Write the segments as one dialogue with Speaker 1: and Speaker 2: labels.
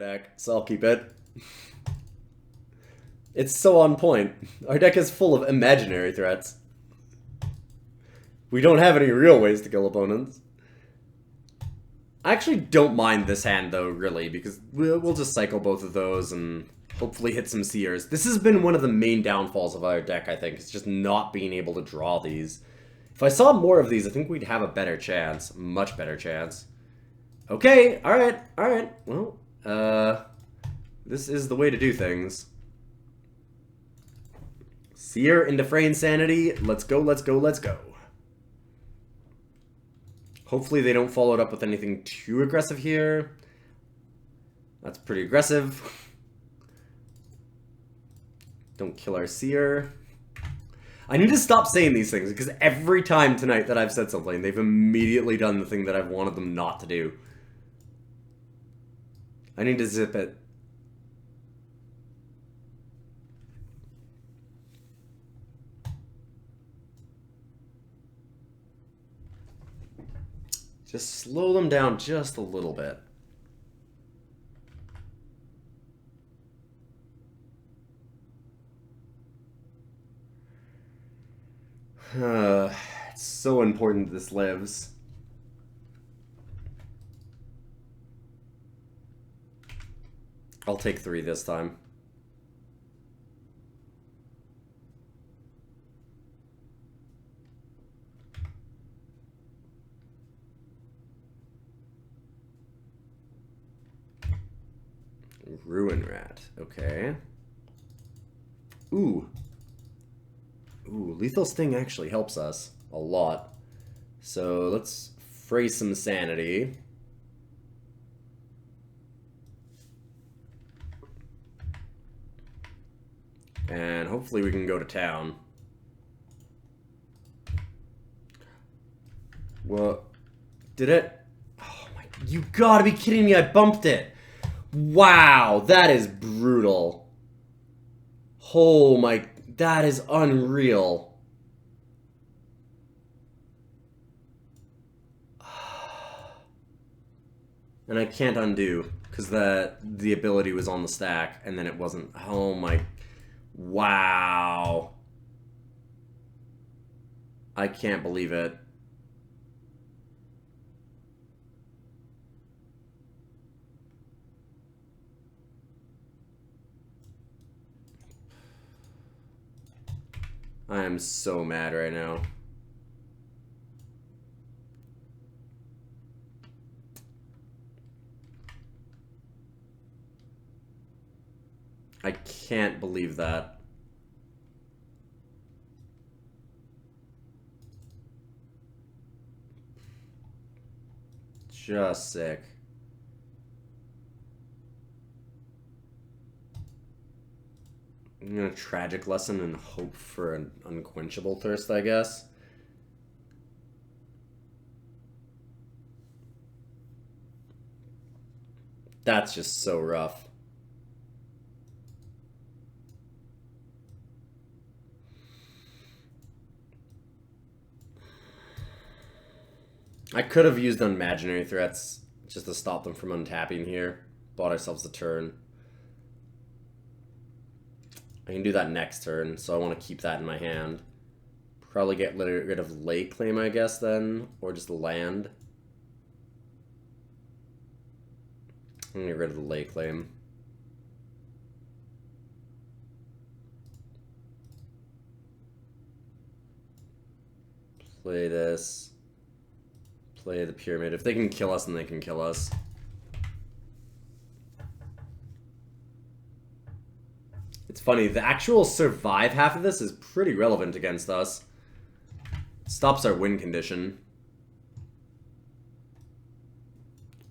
Speaker 1: deck, so I'll keep it. It's so on point. Our deck is full of imaginary threats. We don't have any real ways to kill opponents. I actually don't mind this hand, though, really, because we'll just cycle both of those and hopefully hit some seers. This has been one of the main downfalls of our deck, I think. It's just not being able to draw these. If I saw more of these, I think we'd have a better chance. Much better chance. Okay, alright. Well, this is the way to do things. Seer into Fraying Sanity. Let's go. Hopefully they don't follow it up with anything too aggressive here. That's pretty aggressive. Don't kill our Seer. I need to stop saying these things, because every time tonight that I've said something, they've immediately done the thing that I've wanted them not to do. I need to zip it. Just slow them down just a little bit. It's so important this lives. I'll take 3 this time. Ruin Rat. Okay. Ooh, Lethal Sting actually helps us a lot. So let's fray some sanity. And hopefully we can go to town. What? Did it? Oh my, you gotta be kidding me, I bumped it. Wow, that is brutal. Oh my, that is unreal. And I can't undo, because the ability was on the stack, and then it wasn't. Oh my, wow. I can't believe it. I am so mad right now. I can't believe that. Just sick. I'm gonna tragic lesson and hope for an unquenchable thirst, I guess. That's just so rough. I could have used imaginary threats just to stop them from untapping here. Bought ourselves a turn. I can do that next turn, so I want to keep that in my hand. Probably get rid of Lake Claim, I guess, then. Or just land. I'm going to get rid of the Lake Claim. Play this. Play the Pyramid. If they can kill us, then they can kill us. It's funny, the actual survive half of this is pretty relevant against us. Stops our win condition.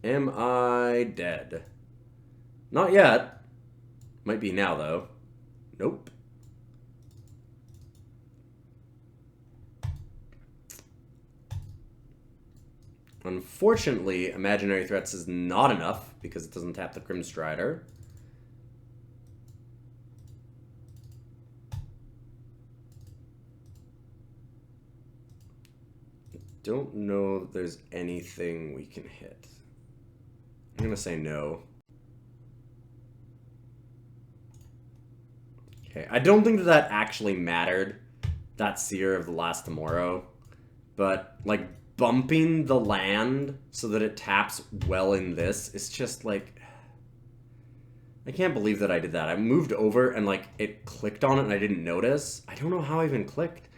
Speaker 1: Am I dead? Not yet. Might be now, though. Nope. Unfortunately, Imaginary Threats is not enough because it doesn't tap the Grim Strider. Don't know that there's anything we can hit. I'm gonna say no. Okay, I don't think that that actually mattered, that Seer of the Last Tomorrow. But, like, bumping the land so that it taps well in this is just, like... I can't believe that I did that. I moved over and, like, it clicked on it and I didn't notice. I don't know how I even clicked.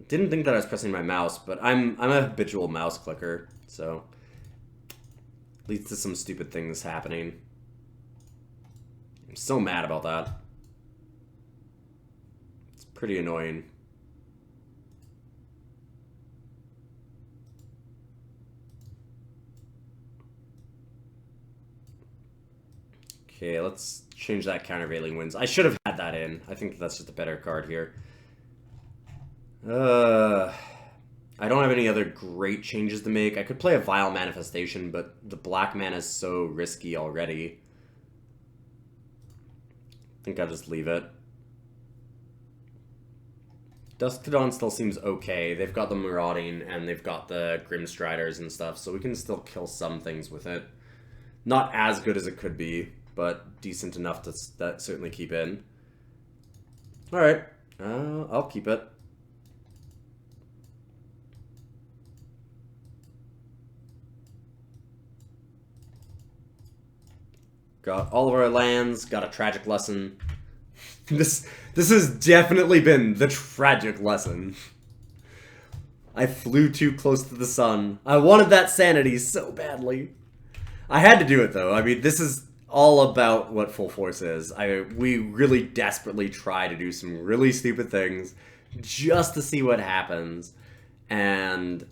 Speaker 1: Didn't think that I was pressing my mouse, but I'm a habitual mouse clicker, so... leads to some stupid things happening. I'm so mad about that. It's pretty annoying. Okay, let's change that countervailing winds. I should have had that in. I think that's just a better card here. I don't have any other great changes to make. I could play a Vile Manifestation, but the black mana is so risky already. I think I'll just leave it. Dusk to Dawn still seems okay. They've got the Marauding and they've got the Grimstriders and stuff, so we can still kill some things with it. Not as good as it could be, but decent enough to certainly keep in. Alright, I'll keep it. Got all of our lands, got a tragic lesson. This has definitely been the tragic lesson. I flew too close to the sun. I wanted that sanity so badly. I had to do it though. I mean, this is all about what Full Force is. We really desperately try to do some really stupid things just to see what happens. And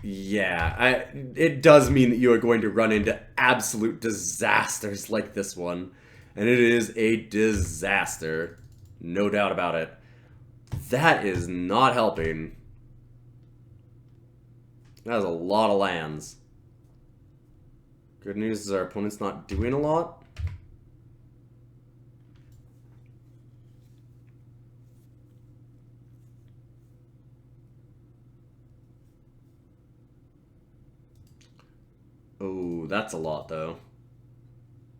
Speaker 1: yeah, it does mean that you are going to run into absolute disasters like this one. And it is a disaster. No doubt about it. That is not helping. That is a lot of lands. Good news is our opponent's not doing a lot. Oh, that's a lot though.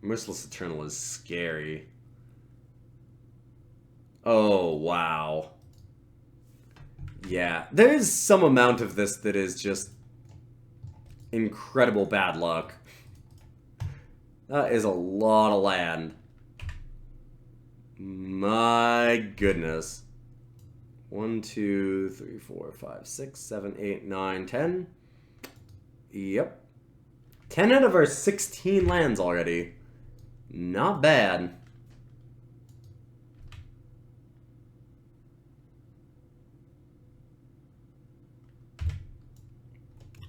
Speaker 1: Merciless Eternal is scary. Oh, wow. Yeah, there is some amount of this that is just incredible bad luck. That is a lot of land. My goodness. 1, 2, 3, 4, 5, 6, 7, 8, 9, 10. Yep. 10 out of our 16 lands already. Not bad.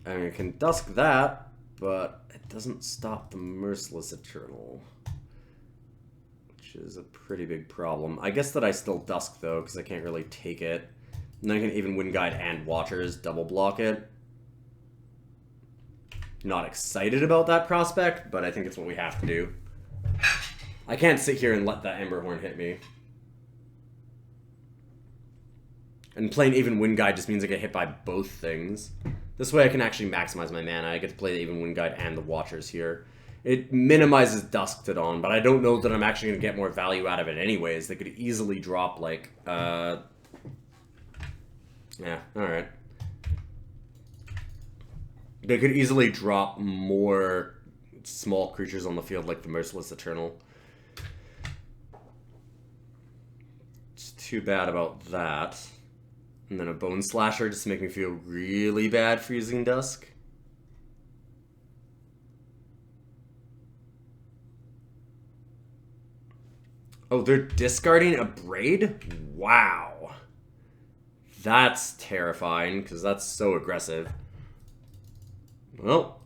Speaker 1: I mean, I can dusk that, but it doesn't stop the Merciless Eternal, which is a pretty big problem. I guess that I still dusk, though, because I can't really take it. And I can even Wind Guide and Watchers double block it. Not excited about that prospect, but I think it's what we have to do. I can't sit here and let that Emberhorn hit me. And playing even Wind Guide just means I get hit by both things. This way I can actually maximize my mana. I get to play the even Wind Guide and the Watchers here. It minimizes Dusk to Dawn, but I don't know that I'm actually going to get more value out of it anyways. They could easily drop, like, yeah, alright. They could easily drop more small creatures on the field, like the Merciless Eternal. It's too bad about that. And then a Bone Slasher just to make me feel really bad for using Dusk. Oh, they're discarding a Braid? Wow. That's terrifying, because that's so aggressive. Well,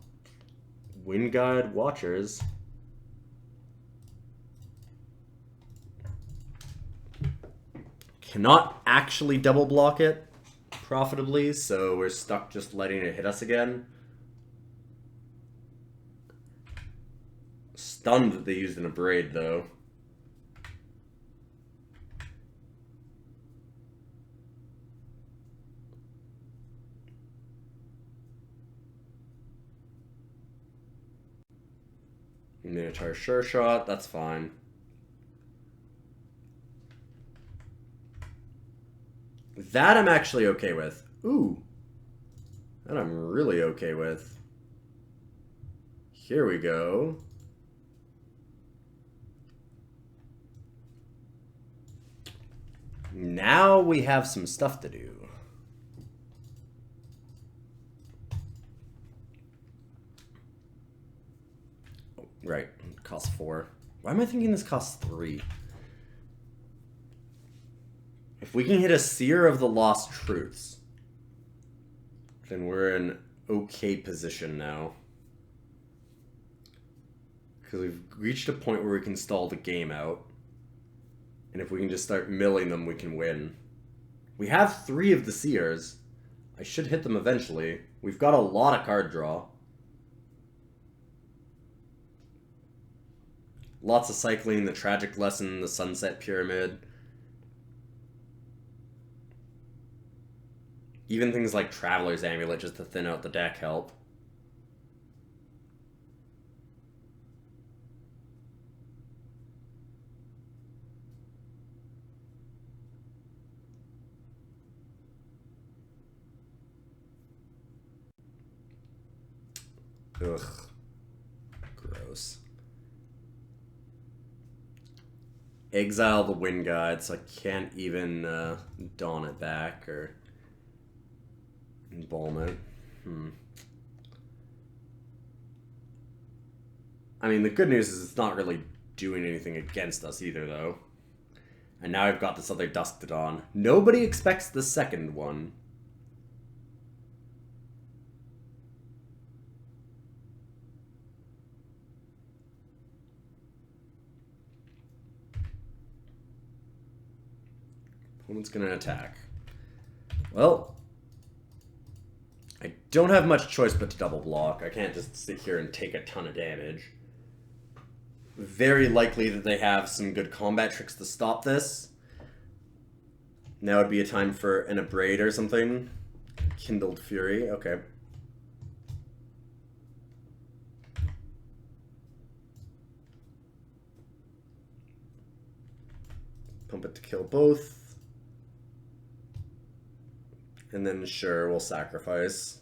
Speaker 1: Wind Guide Watchers. Cannot actually double block it profitably, so we're stuck just letting it hit us again. Stunned that they used an Abrade, though. Minotaur Sure Shot, that's fine. That I'm actually okay with. Ooh. That I'm really okay with. Here we go. Now we have some stuff to do. Oh, right, it costs 4. Why am I thinking this costs 3? If we can hit a Seer of the Lost Truths, then we're in okay position now. Because we've reached a point where we can stall the game out. And if we can just start milling them, we can win. We have 3 of the Seers. I should hit them eventually. We've got a lot of card draw. Lots of cycling, the Tragic Lesson, the Sunset Pyramid. Even things like Traveler's Amulet just to thin out the deck help. Ugh. Gross. Exile the Wind Guide, so I can't even dawn it back or embalm it. I mean, the good news is it's not really doing anything against us either, though. And now I've got this other Dusk to Dawn. Nobody expects the second one. Opponent's gonna attack. Well, I don't have much choice but to double block. I can't just sit here and take a ton of damage. Very likely that they have some good combat tricks to stop this. Now would be a time for an Abrade or something. Kindled Fury, okay. Pump it to kill both. And then, sure, we'll sacrifice.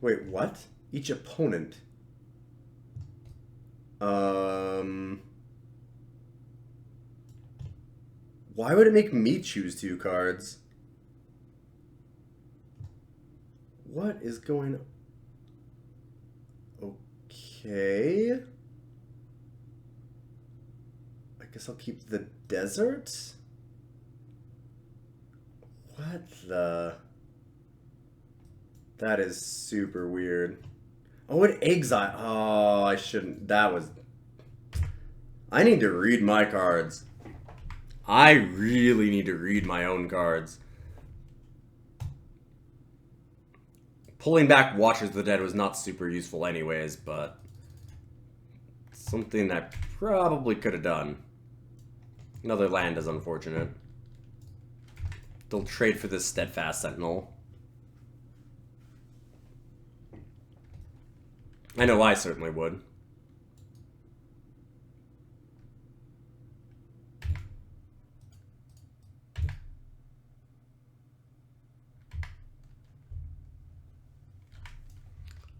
Speaker 1: Wait, what? Each opponent. Why would it make me choose 2 cards? What is going on? Okay. I guess I'll keep the desert? What the... That is super weird. Oh, it exile. Oh, I shouldn't. That was... I need to read my cards. I really need to read my own cards. Pulling back Watchers of the Dead was not super useful anyways, but something I probably could have done. Another land is unfortunate. They'll trade for this Steadfast Sentinel. I know I certainly would.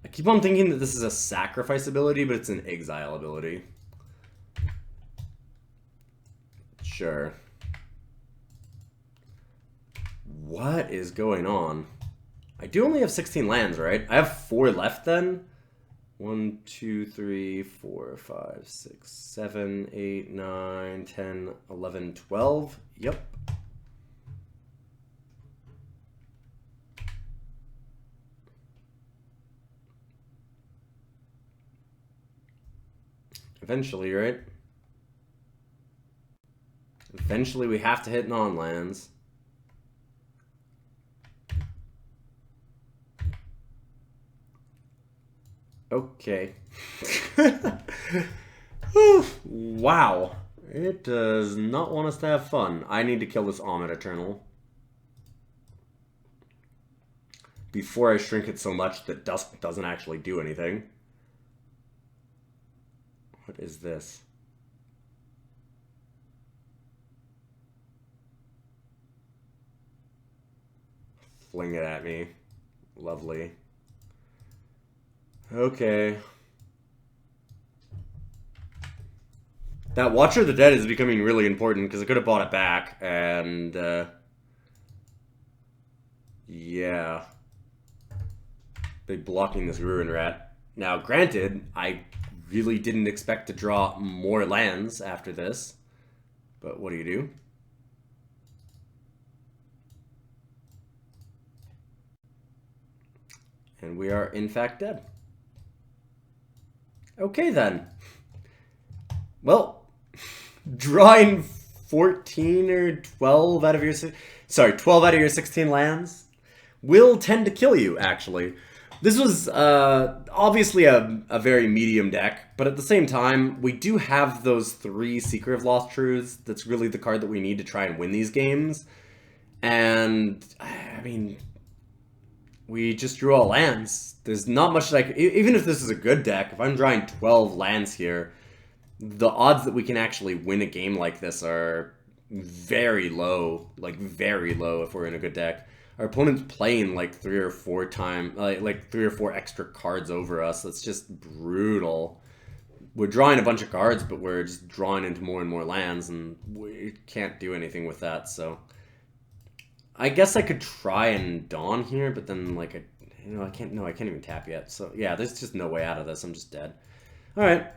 Speaker 1: I keep on thinking that this is a sacrifice ability, but it's an exile ability. Sure. What is going on? I do only have 16 lands, right? I have 4 left then? 1, 2, 3, 4, 5, 6, 7, 8, 9, 10, 11, 12. Yep. Eventually, right? Eventually we have to hit non-lands. Okay. Wow. It does not want us to have fun. I need to kill this Omid Eternal. before I shrink it so much that Dusk doesn't actually do anything. What is this? Fling it at me. Lovely. Okay. That Watcher of the Dead is becoming really important because I could have bought it back, and yeah. They're blocking this Ruin Rat. Now, granted, I really didn't expect to draw more lands after this, but what do you do? And we are, in fact, dead. Okay, then. Well, drawing 14 or 12 out of your... Sorry, 12 out of your 16 lands will tend to kill you, actually. This was obviously a very medium deck, but at the same time, we do have those 3 Seeker of Lost Truths. That's really the card that we need to try and win these games. And, I mean... we just drew all lands. There's not much that even if this is a good deck, if I'm drawing 12 lands here, the odds that we can actually win a game like this are very low. Like, very low if we're in a good deck. Our opponent's playing like 3 or 4 times, like 3 or 4 extra cards over us. That's just brutal. We're drawing a bunch of cards, but we're just drawing into more and more lands, and we can't do anything with that, so... I guess I could try and Dawn here, but then, like, I can't even tap yet. So, yeah, there's just no way out of this. I'm just dead. Alright.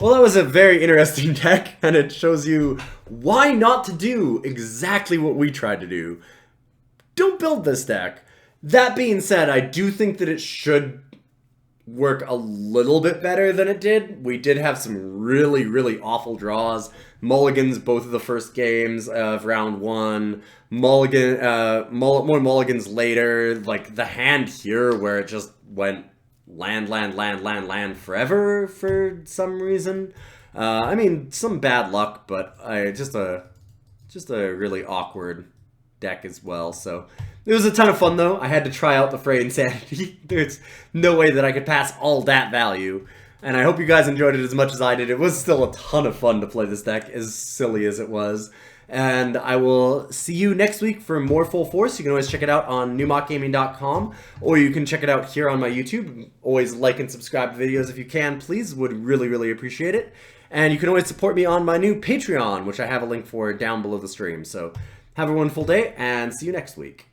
Speaker 1: Well, that was a very interesting deck, and it shows you why not to do exactly what we tried to do. Don't build this deck. That being said, I do think that it should work a little bit better than it did. We did have some really, really awful draws. Mulligans both of the first games of round 1. More mulligans later. Like, the hand here where it just went land forever for some reason. I mean, some bad luck, but just a really awkward deck as well, so... It was a ton of fun, though. I had to try out the Fraying Sanity. There's no way that I could pass all that value. And I hope you guys enjoyed it as much as I did. It was still a ton of fun to play this deck, as silly as it was. And I will see you next week for more Full Force. You can always check it out on newmockgaming.com, or you can check it out here on my YouTube. Always like and subscribe to videos if you can, please. Would really, really appreciate it. And you can always support me on my new Patreon, which I have a link for down below the stream. So have a wonderful day, and see you next week.